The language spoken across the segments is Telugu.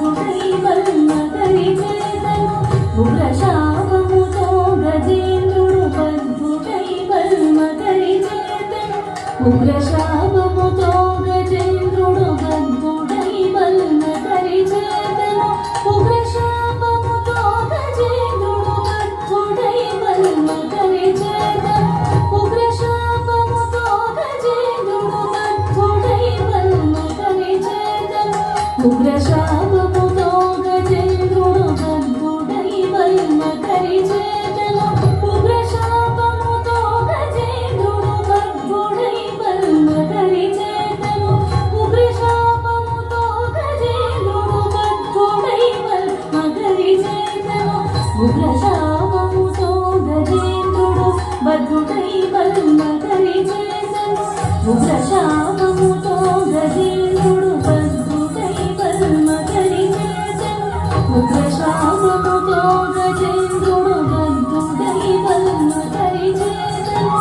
బద్ధుడై వల్మకరి చేతను ఉగ్రశాపముతో గజేంద్రుడు బద్ధుడై వల్మకరి చేతను ఉగ్రశాపముతో గజేంద్రుడు బద్ధుడై వల్మకరి చేతను ఉగ్రశాపముతో గజేంద్రుడు బద్ధుడై వల్మకరి చేతను ఉగ్రశాపముతో గజేంద్రుడు బద్ధుడై వల్మకరి చేతను ఉగ్రశాపముతో గజేంద్రుడు బద్ధుడై వల్మకరి చేతను ఉగ్రశాపముతో గజేంద్రుడు బద్ధుడై వల్మకరి చేతను ఉగ్రశాపముతో గజేంద్రుడు బద్ధుడై వల్మకరి చేతను ఉగ్రశాపముతో గజేంద్రుడు బద్ధుడై వల్మకరి చేతను ఉగ్రశాపముతో గజేంద్రుడు బద్ధుడై వల్మకరి చేతను ఉగ్రశాపముతో గజేంద్రుడు బద్ధుడై వల్మకరి చేతను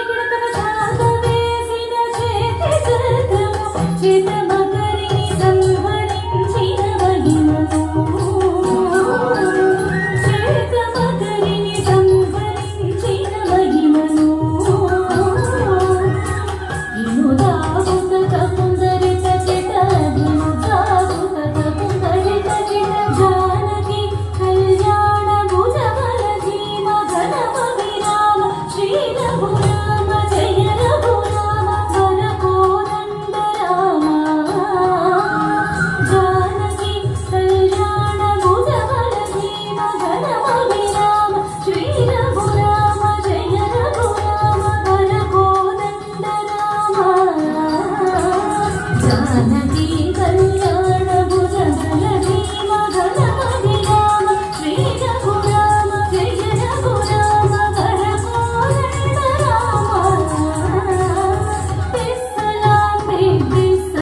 గిడతవ శాంత వేసిన చేతి